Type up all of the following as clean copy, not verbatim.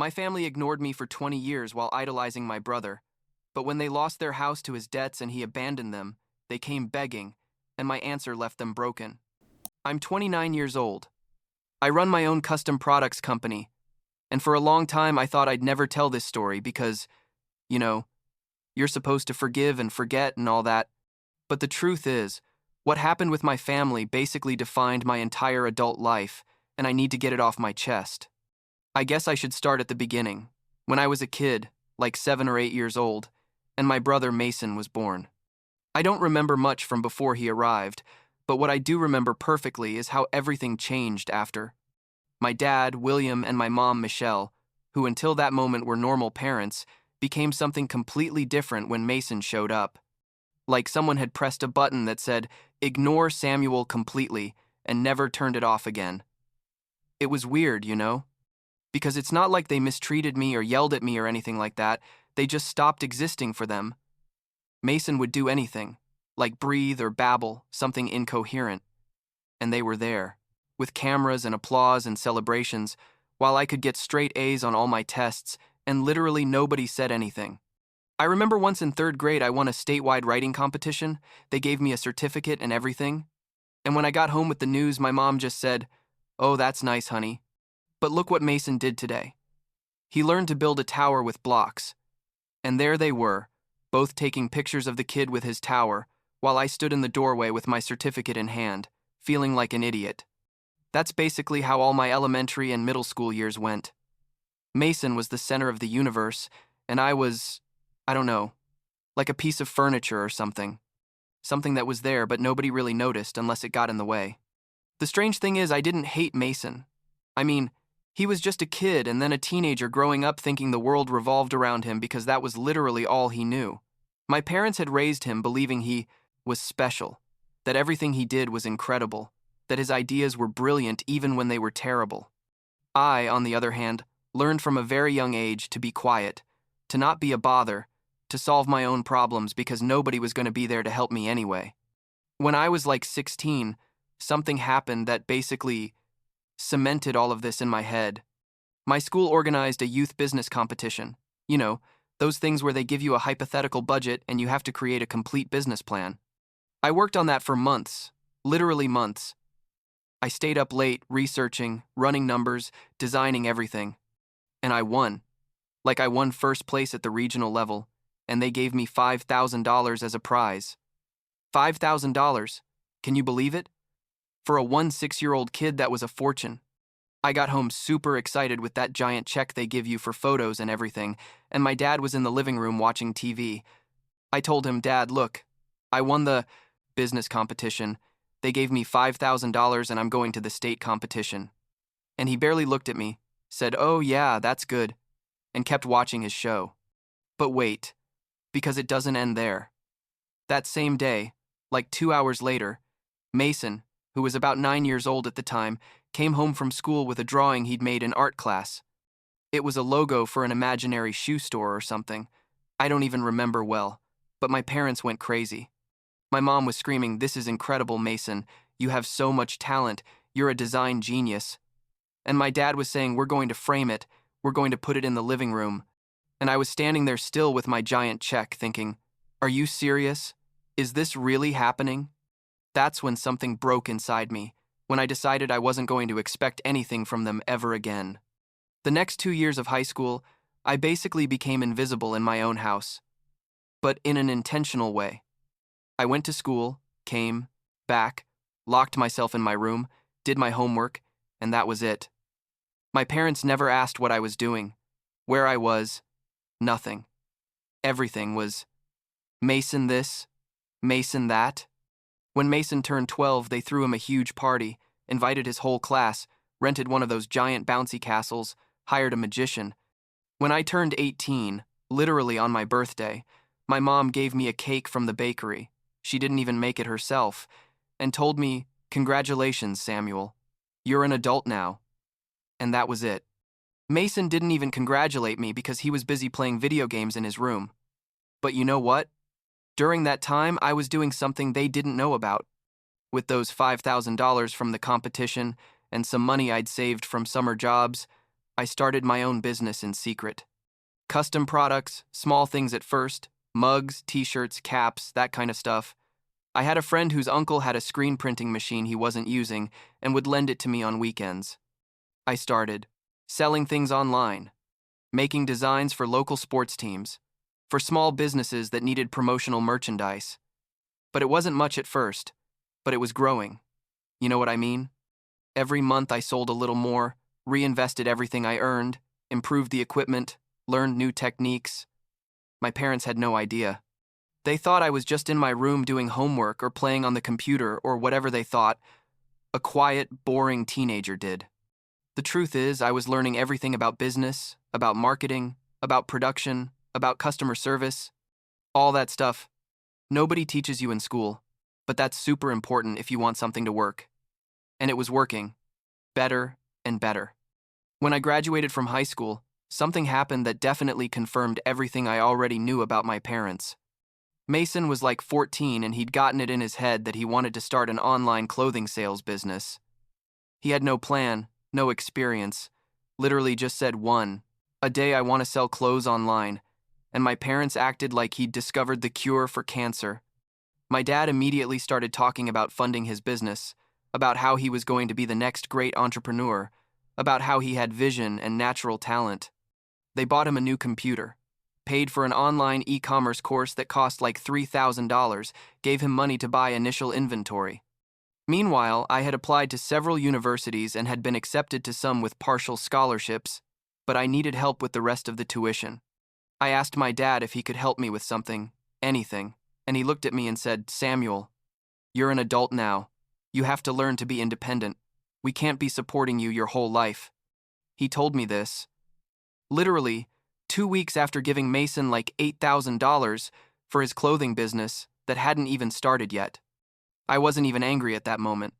My family ignored me for 20 years while idolizing my brother, but when they lost their house to his debts and he abandoned them, they came begging, and my answer left them broken. I'm 29 years old. I run my own custom products company, and for a long time I thought I'd never tell this story because, you know, you're supposed to forgive and forget and all that. But the truth is, what happened with my family basically defined my entire adult life, and I need to get it off my chest. I guess I should start at the beginning, when I was a kid, like 7 or 8 years old, and my brother Mason was born. I don't remember much from before he arrived, but what I do remember perfectly is how everything changed after. My dad, William, and my mom, Michelle, who until that moment were normal parents, became something completely different when Mason showed up. Like someone had pressed a button that said, "Ignore Samuel completely," and never turned it off again. It was weird, because it's not like they mistreated me or yelled at me or anything like that. They just stopped existing for them. Mason would do anything, like breathe or babble, something incoherent. And they were there, with cameras and applause and celebrations, while I could get straight A's on all my tests, and literally nobody said anything. I remember once in 3rd grade I won a statewide writing competition. They gave me a certificate and everything. And when I got home with the news, my mom just said, "Oh, that's nice, honey. But look what Mason did today. He learned to build a tower with blocks." And there they were, both taking pictures of the kid with his tower, while I stood in the doorway with my certificate in hand, feeling like an idiot. That's basically how all my elementary and middle school years went. Mason was the center of the universe, and I was, I don't know, like a piece of furniture or something. Something that was there, but nobody really noticed unless it got in the way. The strange thing is, I didn't hate Mason. I mean, he was just a kid and then a teenager growing up thinking the world revolved around him because that was literally all he knew. My parents had raised him believing he was special, that everything he did was incredible, that his ideas were brilliant even when they were terrible. I, on the other hand, learned from a very young age to be quiet, to not be a bother, to solve my own problems because nobody was going to be there to help me anyway. When I was like 16, something happened that basically cemented all of this in my head. My school organized a youth business competition. Those things where they give you a hypothetical budget and you have to create a complete business plan. I worked on that for months, literally months. I stayed up late, researching, running numbers, designing everything. And I won. Like I won first place at the regional level, and they gave me $5,000 as a prize. $5,000. Can you believe it? For a 6-year-old kid, that was a fortune. I got home super excited with that giant check they give you for photos and everything, and my dad was in the living room watching TV. I told him, "Dad, look, I won the business competition. They gave me $5,000 and I'm going to the state competition." And he barely looked at me, said, "Oh yeah, that's good," and kept watching his show. But wait, because it doesn't end there. That same day, like 2 hours later, Mason, who was about 9 years old at the time, came home from school with a drawing he'd made in art class. It was a logo for an imaginary shoe store or something. I don't even remember well, but my parents went crazy. My mom was screaming, "This is incredible, Mason. You have so much talent. You're a design genius." And my dad was saying, "We're going to frame it. We're going to put it in the living room." And I was standing there still with my giant check thinking, "Are you serious? Is this really happening?" That's when something broke inside me, when I decided I wasn't going to expect anything from them ever again. The next 2 years of high school, I basically became invisible in my own house, but in an intentional way. I went to school, came, back, locked myself in my room, did my homework, and that was it. My parents never asked what I was doing, where I was, nothing. Everything was Mason this, Mason that. When Mason turned 12, they threw him a huge party, invited his whole class, rented one of those giant bouncy castles, hired a magician. When I turned 18, literally on my birthday, my mom gave me a cake from the bakery. She didn't even make it herself, and told me, "Congratulations, Samuel. You're an adult now." And that was it. Mason didn't even congratulate me because he was busy playing video games in his room. But you know what? During that time, I was doing something they didn't know about. With those $5,000 from the competition and some money I'd saved from summer jobs, I started my own business in secret. Custom products, small things at first, mugs, t-shirts, caps, that kind of stuff. I had a friend whose uncle had a screen printing machine he wasn't using and would lend it to me on weekends. I started selling things online, making designs for local sports teams, for small businesses that needed promotional merchandise. But it wasn't much at first, but it was growing. You know what I mean? Every month I sold a little more, reinvested everything I earned, improved the equipment, learned new techniques. My parents had no idea. They thought I was just in my room doing homework or playing on the computer or whatever they thought a quiet, boring teenager did. The truth is, I was learning everything about business, about marketing, about production, about customer service, all that stuff. Nobody teaches you in school, but that's super important if you want something to work. And it was working, better and better. When I graduated from high school, something happened that definitely confirmed everything I already knew about my parents. Mason was like 14 and he'd gotten it in his head that he wanted to start an online clothing sales business. He had no plan, no experience, literally just said a day I want to sell clothes online, and my parents acted like he'd discovered the cure for cancer. My dad immediately started talking about funding his business, about how he was going to be the next great entrepreneur, about how he had vision and natural talent. They bought him a new computer, paid for an online e-commerce course that cost like $3,000, gave him money to buy initial inventory. Meanwhile, I had applied to several universities and had been accepted to some with partial scholarships, but I needed help with the rest of the tuition. I asked my dad if he could help me with something, anything, and he looked at me and said, "Samuel, you're an adult now. You have to learn to be independent. We can't be supporting you your whole life." He told me this. Literally, 2 weeks after giving Mason like $8,000 for his clothing business that hadn't even started yet. I wasn't even angry at that moment.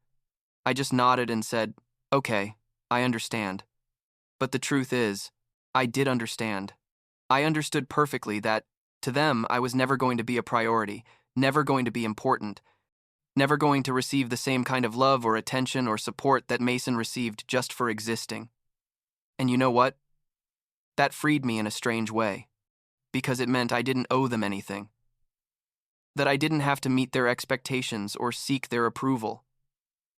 I just nodded and said, "Okay, I understand." But the truth is, I did understand. I understood perfectly that, to them, I was never going to be a priority, never going to be important, never going to receive the same kind of love or attention or support that Mason received just for existing. And you know what? That freed me in a strange way, because it meant I didn't owe them anything. That I didn't have to meet their expectations or seek their approval.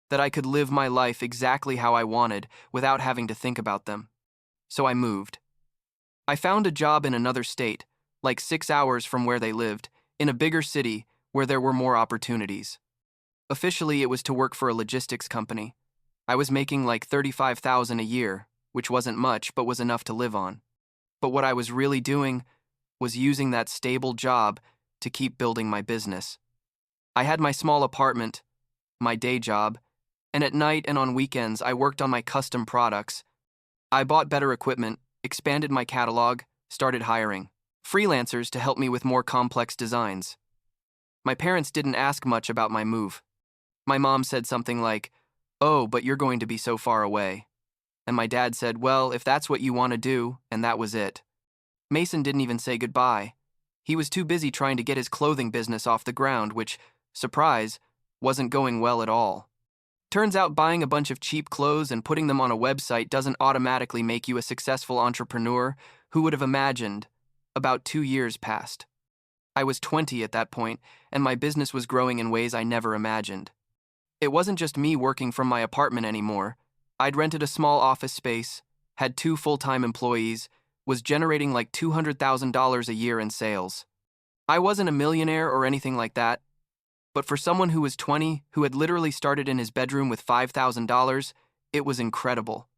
That I could live my life exactly how I wanted without having to think about them. So I moved. I found a job in another state, like 6 hours from where they lived, in a bigger city where there were more opportunities. Officially, it was to work for a logistics company. I was making like $35,000 a year, which wasn't much but was enough to live on. But what I was really doing was using that stable job to keep building my business. I had my small apartment, my day job, and at night and on weekends I worked on my custom products. I bought better equipment, expanded my catalog, started hiring freelancers to help me with more complex designs. My parents didn't ask much about my move. My mom said something like, "Oh, but you're going to be so far away." And my dad said, "Well, if that's what you want to do," and that was it. Mason didn't even say goodbye. He was too busy trying to get his clothing business off the ground, which, surprise, wasn't going well at all. Turns out buying a bunch of cheap clothes and putting them on a website doesn't automatically make you a successful entrepreneur. Who would have imagined? About 2 years passed. I was 20 at that point, and my business was growing in ways I never imagined. It wasn't just me working from my apartment anymore. I'd rented a small office space, had 2 full-time employees, was generating like $200,000 a year in sales. I wasn't a millionaire or anything like that, but for someone who was 20, who had literally started in his bedroom with $5,000, it was incredible.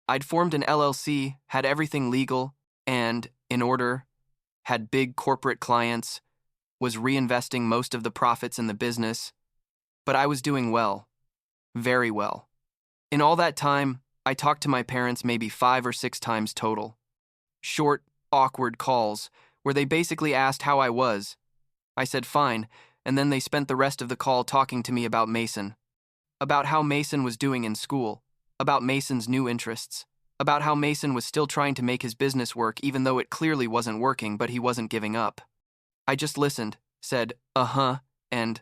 I'd formed an LLC, had everything legal and in order, had big corporate clients, was reinvesting most of the profits in the business, but I was doing well, very well. In all that time, I talked to my parents maybe 5 or 6 times total. Short, awkward calls where they basically asked how I was. I said fine, and then they spent the rest of the call talking to me about Mason, about how Mason was doing in school, about Mason's new interests, about how Mason was still trying to make his business work even though it clearly wasn't working, but he wasn't giving up. I just listened, said uh-huh and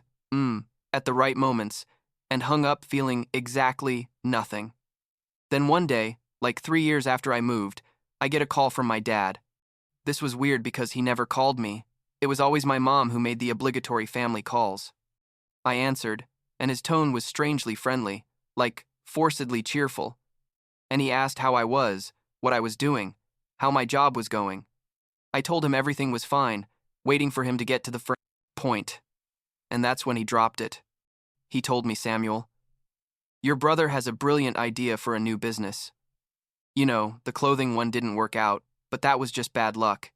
at the right moments, and hung up feeling exactly nothing. Then one day, Like 3 years after I moved, I get a call from my dad. This was weird because he never called me. It was always my mom who made the obligatory family calls. I answered, and his tone was strangely friendly, like forcedly cheerful. And he asked how I was, what I was doing, how my job was going. I told him everything was fine, waiting for him to get to the point. And that's when he dropped it. He told me, Samuel, your brother has a brilliant idea for a new business. You know, the clothing one didn't work out, but that was just bad luck.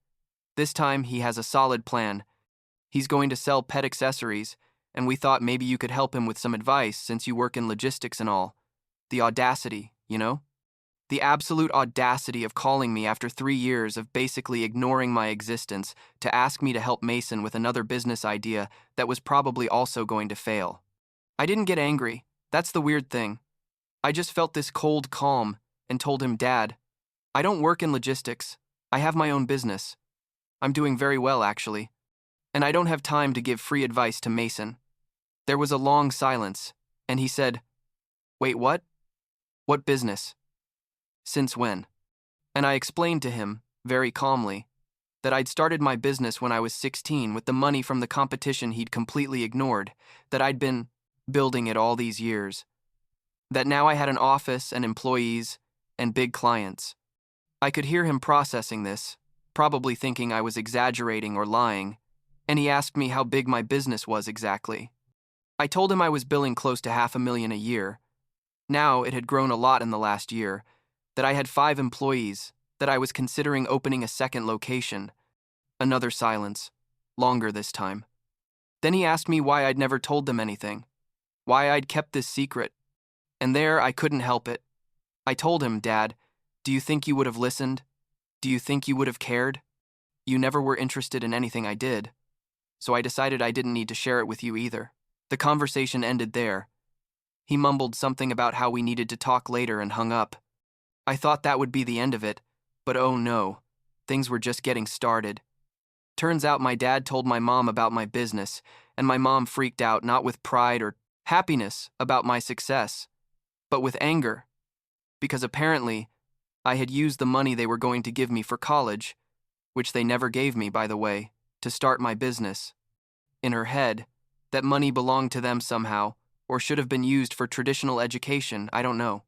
This time, he has a solid plan. He's going to sell pet accessories, and we thought maybe you could help him with some advice since you work in logistics and all. The audacity, you know? The absolute audacity of calling me after 3 years of basically ignoring my existence to ask me to help Mason with another business idea that was probably also going to fail. I didn't get angry. That's the weird thing. I just felt this cold calm and told him, Dad, I don't work in logistics. I have my own business. I'm doing very well, actually. And I don't have time to give free advice to Mason. There was a long silence, and he said, Wait, what? What business? Since when? And I explained to him, very calmly, that I'd started my business when I was 16 with the money from the competition he'd completely ignored, that I'd been building it all these years, that now I had an office and employees and big clients. I could hear him processing this, probably thinking I was exaggerating or lying, and he asked me how big my business was exactly. I told him I was billing close to $500,000 a year. Now it had grown a lot in the last year, that I had 5 employees, that I was considering opening a second location. Another silence, longer this time. Then he asked me why I'd never told them anything, why I'd kept this secret. And there I couldn't help it. I told him, Dad, do you think you would have listened? Do you think you would have cared? You never were interested in anything I did, so I decided I didn't need to share it with you either. The conversation ended there. He mumbled something about how we needed to talk later and hung up. I thought that would be the end of it, but oh no, things were just getting started. Turns out my dad told my mom about my business, and my mom freaked out not with pride or happiness about my success, but with anger, because apparently I had used the money they were going to give me for college, which they never gave me, by the way, to start my business. In her head, that money belonged to them somehow, or should have been used for traditional education, I don't know.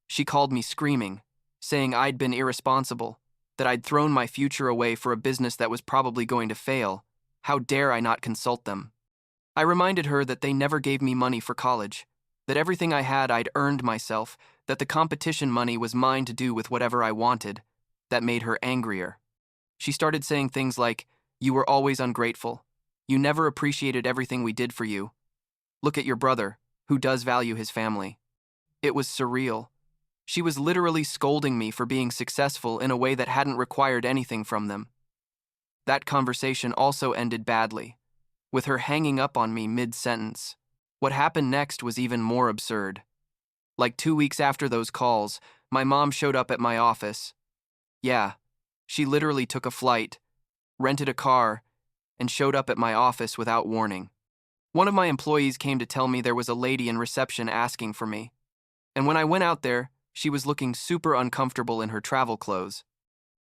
She called me screaming, saying I'd been irresponsible, that I'd thrown my future away for a business that was probably going to fail. How dare I not consult them? I reminded her that they never gave me money for college, that everything I had I'd earned myself, that the competition money was mine to do with whatever I wanted. That made her angrier. She started saying things like, You were always ungrateful. You never appreciated everything we did for you. Look at your brother, who does value his family. It was surreal. She was literally scolding me for being successful in a way that hadn't required anything from them. That conversation also ended badly, with her hanging up on me mid-sentence. What happened next was even more absurd. Like 2 weeks after those calls, my mom showed up at my office. Yeah, she literally took a flight, rented a car, and showed up at my office without warning. One of my employees came to tell me there was a lady in reception asking for me. And when I went out there, she was looking super uncomfortable in her travel clothes.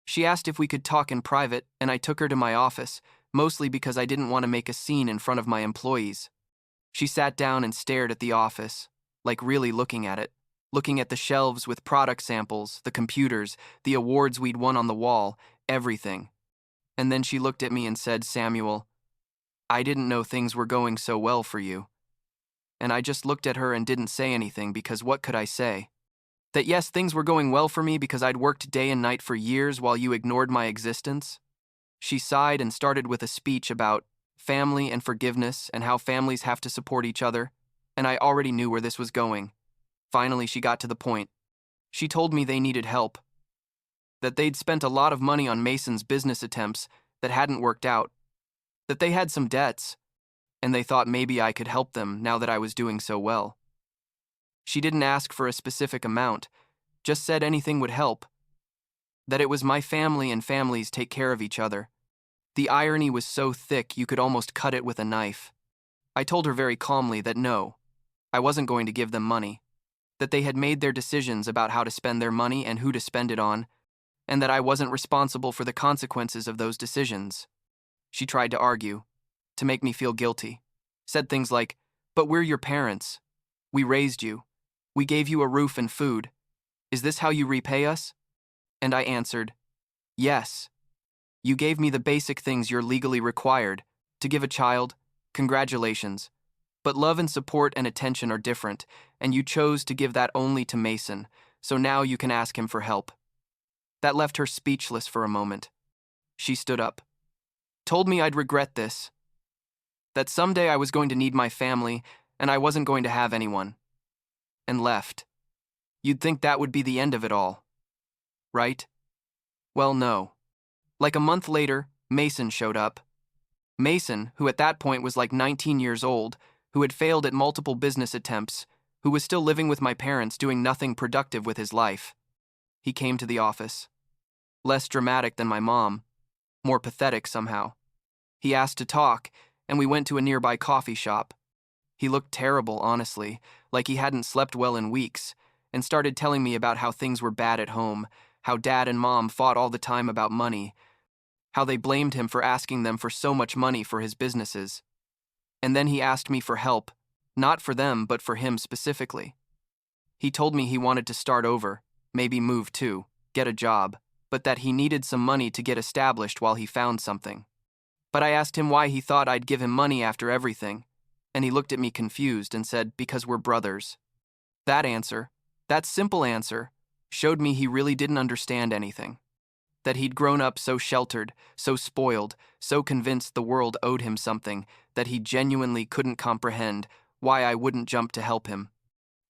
She asked if we could talk in private, and I took her to my office, mostly because I didn't want to make a scene in front of my employees. She sat down and stared at the office, like really looking at it, looking at the shelves with product samples, the computers, the awards we'd won on the wall, everything. And then she looked at me and said, Samuel, I didn't know things were going so well for you. And I just looked at her and didn't say anything because what could I say? That yes, things were going well for me because I'd worked day and night for years while you ignored my existence? She sighed and started with a speech about family and forgiveness and how families have to support each other, and I already knew where this was going. Finally, she got to the point. She told me they needed help, that they'd spent a lot of money on Mason's business attempts that hadn't worked out, that they had some debts, and they thought maybe I could help them now that I was doing so well. She didn't ask for a specific amount, just said anything would help, that it was my family and families take care of each other. The irony was so thick you could almost cut it with a knife. I told her very calmly that no, I wasn't going to give them money. that they had made their decisions about how to spend their money and who to spend it on, and that I wasn't responsible for the consequences of those decisions. She tried to argue, to make me feel guilty. Said things like, "But we're your parents. We raised you. We gave you a roof and food. Is this how you repay us?" And I answered, "Yes. You gave me the basic things you're legally required to give a child. Congratulations. But love and support and attention are different, and you chose to give that only to Mason, so now you can ask him for help." That left her speechless for a moment. She stood up, told me I'd regret this, that someday I was going to need my family and I wasn't going to have anyone, and left. You'd think that would be the end of it all, right? Well, no. Like a month later, Mason showed up. Mason, who at that point was like 19 years old, who had failed at multiple business attempts, who was still living with my parents doing nothing productive with his life. He came to the office. Less dramatic than my mom, more pathetic somehow. He asked to talk, and we went to a nearby coffee shop. He looked terrible, honestly, like he hadn't slept well in weeks, and started telling me about how things were bad at home, how Dad and Mom fought all the time about money, how they blamed him for asking them for so much money for his businesses. And then he asked me for help, not for them, but for him specifically. He told me he wanted to start over, maybe move too, get a job, but that he needed some money to get established while he found something. But I asked him why he thought I'd give him money after everything, and he looked at me confused and said, "Because we're brothers." That answer, that simple answer, showed me he really didn't understand anything. That he'd grown up so sheltered, so spoiled, so convinced the world owed him something, that he genuinely couldn't comprehend why I wouldn't jump to help him.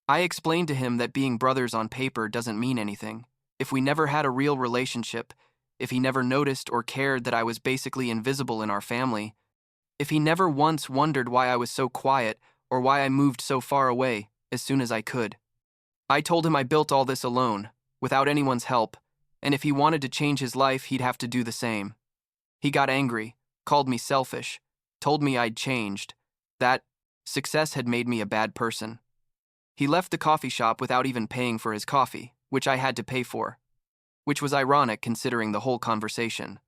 I explained to him that being brothers on paper doesn't mean anything. If we never had a real relationship, if he never noticed or cared that I was basically invisible in our family, if he never once wondered why I was so quiet or why I moved so far away as soon as I could. I told him I built all this alone, without anyone's help, and if he wanted to change his life, he'd have to do the same. He got angry, called me selfish, told me I'd changed, that success had made me a bad person. He left the coffee shop without even paying for his coffee, which I had to pay for, which was ironic considering the whole conversation.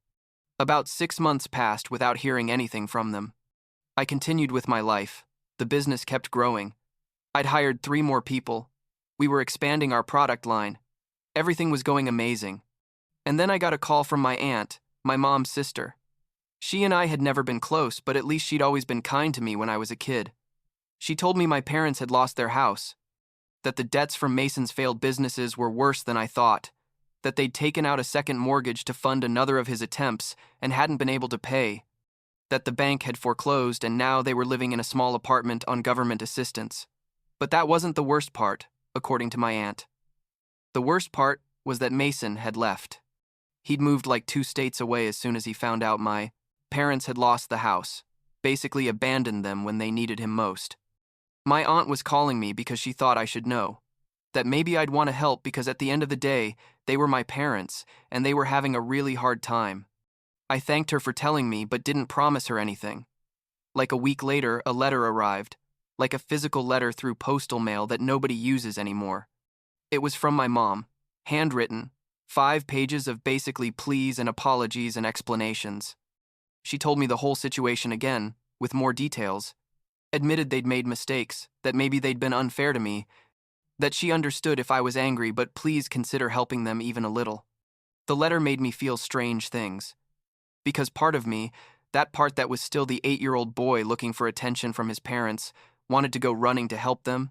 About 6 months passed without hearing anything from them. I continued with my life. The business kept growing. I'd hired 3 more people. We were expanding our product line. Everything was going amazing. And then I got a call from my aunt, my mom's sister. She and I had never been close, but at least she'd always been kind to me when I was a kid. She told me my parents had lost their house, that the debts from Mason's failed businesses were worse than I thought, that they'd taken out a second mortgage to fund another of his attempts and hadn't been able to pay, that the bank had foreclosed and now they were living in a small apartment on government assistance. But that wasn't the worst part, according to my aunt. The worst part was that Mason had left. He'd moved like 2 states away as soon as he found out my parents had lost the house, basically abandoned them when they needed him most. My aunt was calling me because she thought I should know, that maybe I'd want to help because at the end of the day, they were my parents and they were having a really hard time. I thanked her for telling me but didn't promise her anything. Like a week later, a letter arrived, like a physical letter through postal mail that nobody uses anymore. It was from my mom, handwritten, 5 pages of basically pleas and apologies and explanations. She told me the whole situation again, with more details, admitted they'd made mistakes, that maybe they'd been unfair to me, that she understood if I was angry, but please consider helping them even a little. The letter made me feel strange things. Because part of me, that part that was still the 8-year-old boy looking for attention from his parents, wanted to go running to help them,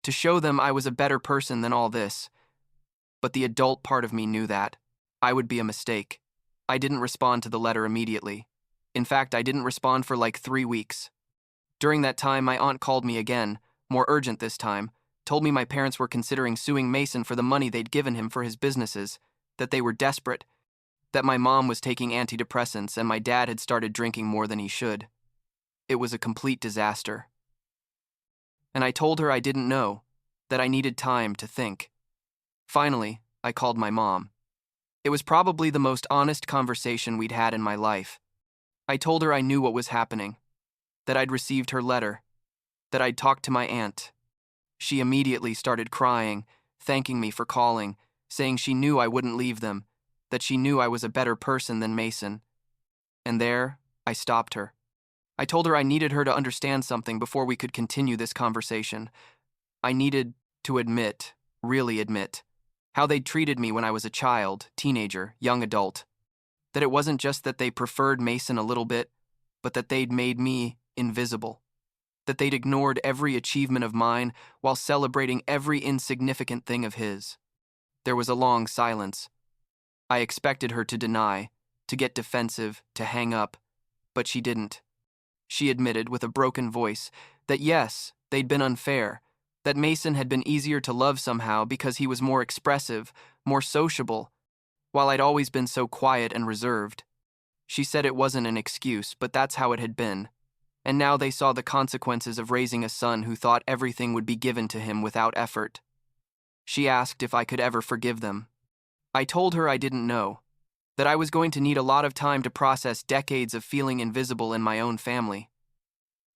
to show them I was a better person than all this. But the adult part of me knew that I would be a mistake. I didn't respond to the letter immediately. In fact, I didn't respond for like 3 weeks. During that time, my aunt called me again, more urgent this time, told me my parents were considering suing Mason for the money they'd given him for his businesses, that they were desperate, that my mom was taking antidepressants and my dad had started drinking more than he should. It was a complete disaster. And I told her I didn't know, that I needed time to think. Finally, I called my mom. It was probably the most honest conversation we'd had in my life. I told her I knew what was happening, that I'd received her letter, that I'd talked to my aunt. She immediately started crying, thanking me for calling, saying she knew I wouldn't leave them, that she knew I was a better person than Mason. And there, I stopped her. I told her I needed her to understand something before we could continue this conversation. I needed to admit, really admit, how they'd treated me when I was a child, teenager, young adult. That it wasn't just that they preferred Mason a little bit, but that they'd made me invisible. That they'd ignored every achievement of mine while celebrating every insignificant thing of his. There was a long silence. I expected her to deny, to get defensive, to hang up, but she didn't. She admitted with a broken voice that yes, they'd been unfair, that Mason had been easier to love somehow because he was more expressive, more sociable, while I'd always been so quiet and reserved. She said it wasn't an excuse, but that's how it had been. And now they saw the consequences of raising a son who thought everything would be given to him without effort. She asked if I could ever forgive them. I told her I didn't know, that I was going to need a lot of time to process decades of feeling invisible in my own family.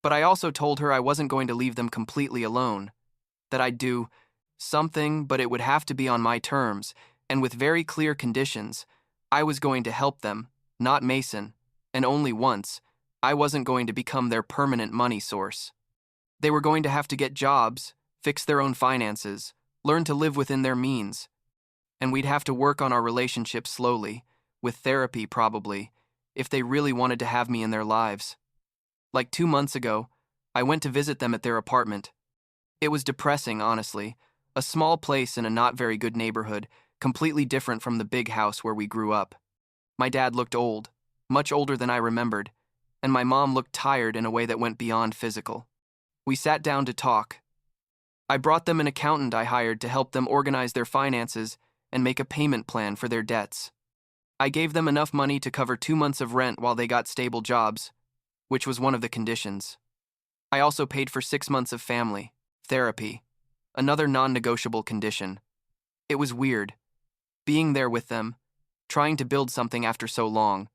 But I also told her I wasn't going to leave them completely alone, that I'd do something, but it would have to be on my terms, and with very clear conditions. I was going to help them, not Mason, and only once. I wasn't going to become their permanent money source. They were going to have to get jobs, fix their own finances, learn to live within their means. And we'd have to work on our relationship slowly, with therapy probably, if they really wanted to have me in their lives. Like 2 months ago, I went to visit them at their apartment. It was depressing, honestly. A small place in a not very good neighborhood, completely different from the big house where we grew up. My dad looked old, much older than I remembered, and my mom looked tired in a way that went beyond physical. We sat down to talk. I brought them an accountant I hired to help them organize their finances and make a payment plan for their debts. I gave them enough money to cover 2 months of rent while they got stable jobs, which was one of the conditions. I also paid for 6 months of family, therapy, another non-negotiable condition. It was weird, being there with them, trying to build something after so long.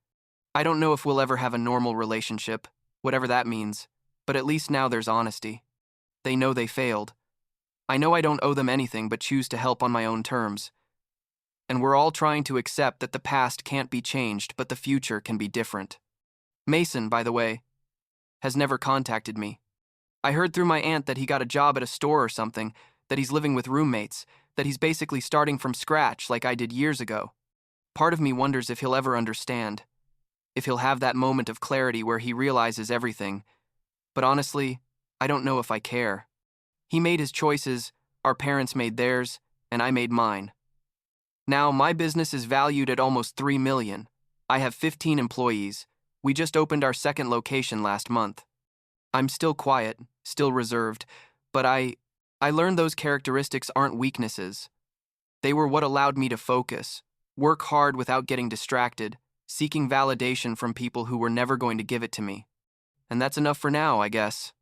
I don't know if we'll ever have a normal relationship, whatever that means, but at least now there's honesty. They know they failed. I know I don't owe them anything but choose to help on my own terms. And we're all trying to accept that the past can't be changed, but the future can be different. Mason, by the way, has never contacted me. I heard through my aunt that he got a job at a store or something, that he's living with roommates, that he's basically starting from scratch like I did years ago. Part of me wonders if he'll ever understand, if he'll have that moment of clarity where he realizes everything. But honestly, I don't know if I care. He made his choices, our parents made theirs, and I made mine. Now, my business is valued at almost $3 million. I have 15 employees. We just opened our second location last month. I'm still quiet, still reserved, but I learned those characteristics aren't weaknesses. They were what allowed me to focus, work hard without getting distracted, seeking validation from people who were never going to give it to me. And that's enough for now, I guess.